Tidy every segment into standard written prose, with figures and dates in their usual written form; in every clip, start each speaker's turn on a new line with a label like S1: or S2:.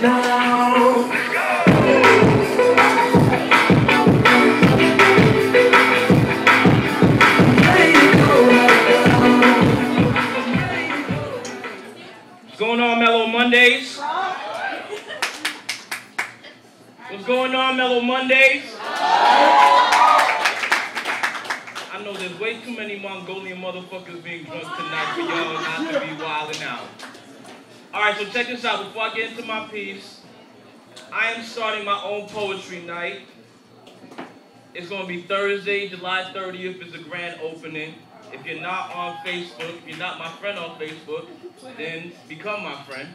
S1: right now.
S2: What's going on, Mello Mondays? What's going on, Mello Mondays? I know there's way too many Mongolian motherfuckers being drunk tonight for y'all not to be wilding out. Alright, so check this out. Before I get into my piece, I am starting my own poetry night. It's going to be Thursday, July 30th is the grand opening. If you're not on Facebook, if you're not my friend on Facebook, then become my friend.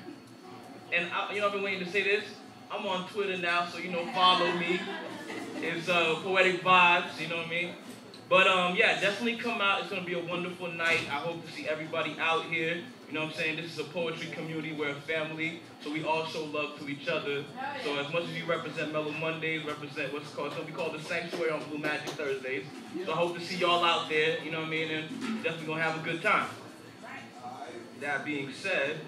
S2: And I've been waiting to say this. I'm on Twitter now, so follow me. It's Poetic Vibez, you know what I mean? But yeah, definitely come out. It's gonna be a wonderful night. I hope to see everybody out here. You know what I'm saying? This is a poetry community. We're a family, so we all show love to each other. So as much as you represent Mellow Mondays, represent what's called, so we call the Sanctuary on Blue Magic Thursdays. So I hope to see y'all out there. You know what I mean? And definitely gonna have a good time. That being said,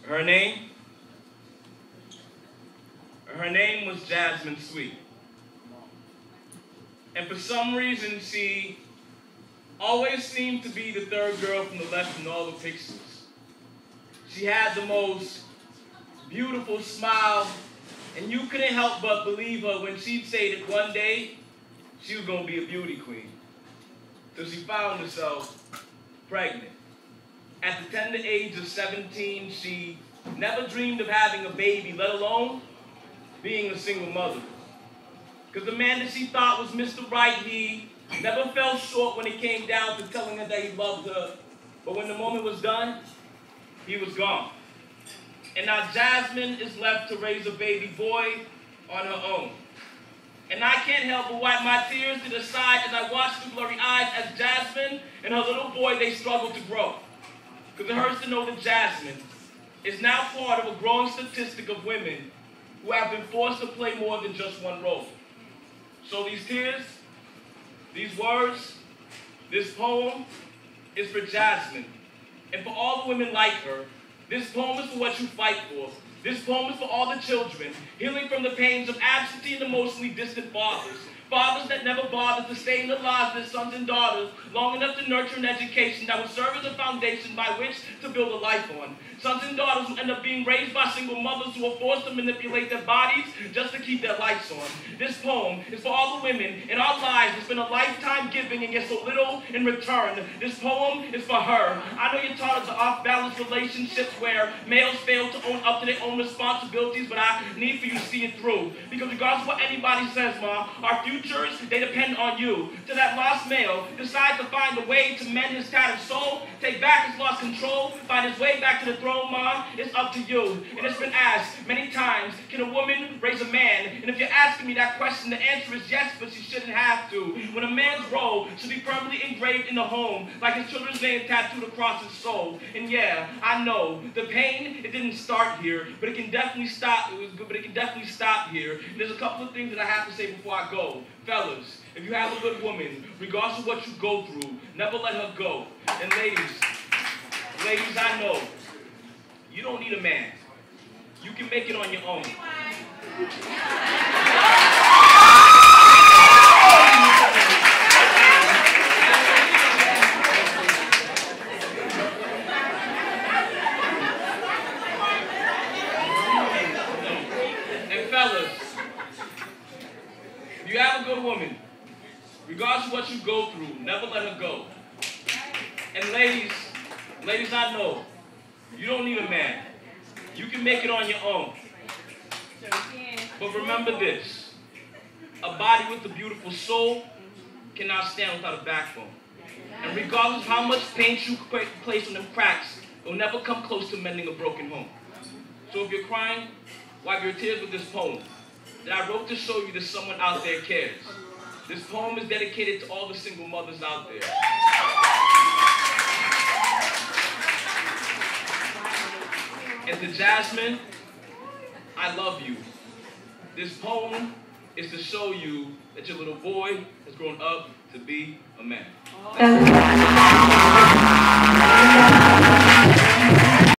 S2: her name was Jasmine Sweet. And for some reason, she always seemed to be the third girl from the left in all the pictures. She had the most beautiful smile, and you couldn't help but believe her when she'd say that one day she was going to be a beauty queen. So she found herself pregnant. At the tender age of 17, she never dreamed of having a baby, let alone being a single mother. Because the man that she thought was Mr. Right, he never fell short when it came down to telling her that he loved her. But when the moment was done, he was gone. And now Jasmine is left to raise a baby boy on her own. And I can't help but wipe my tears to the side as I watch through blurry eyes as Jasmine and her little boy, they struggle to grow. Because it hurts to know that Jasmine is now part of a growing statistic of women who have been forced to play more than just one role. So these tears, these words, this poem is for Jasmine. And for all the women like her, this poem is for what you fight for. This poem is for all the children, healing from the pains of absentee and emotionally distant fathers. Fathers that never bothered to stay in the lives of their sons and daughters long enough to nurture an education that would serve as a foundation by which to build a life on. Sons and daughters who end up being raised by single mothers who are forced to manipulate their bodies just to keep their lights on. This poem is for all the women in our lives who spend a lifetime giving and get so little in return. This poem is for her. I know you're taught to off-balance relationships where males fail to own up to their own responsibilities, but I need for you to see it through. Because regardless of what anybody says, Ma, our futures, they depend on you. To that lost male, decide to find a way to mend his tattered soul, take back his lost control, find his way back to the throne, Ma, it's up to you. And it's been asked many times, can a woman raise a man? And if you're asking me that question, the answer is yes, but she shouldn't have to. When a man's role should be permanently engraved in the home, like his children's name tattooed across his soul. And yeah, I know, the pain, it didn't start here, but it can definitely stop. But it can definitely stop here. And there's a couple of things that I have to say before I go. Fellas, if you have a good woman, regardless of what you go through, never let her go. And ladies, I know, you don't need a man. You can make it on your own. And fellas, if you have a good woman, regardless of what you go through, never let her go. And ladies, I know, you don't need a man. You can make it on your own. But remember this, a body with a beautiful soul cannot stand without a backbone. And regardless of how much paint you place on them cracks, it will never come close to mending a broken home. So if you're crying, wipe your tears with this poem that I wrote to show you that someone out there cares. This poem is dedicated to all the single mothers out there. And to Jasmine, I love you. This poem is to show you that your little boy has grown up to be a man.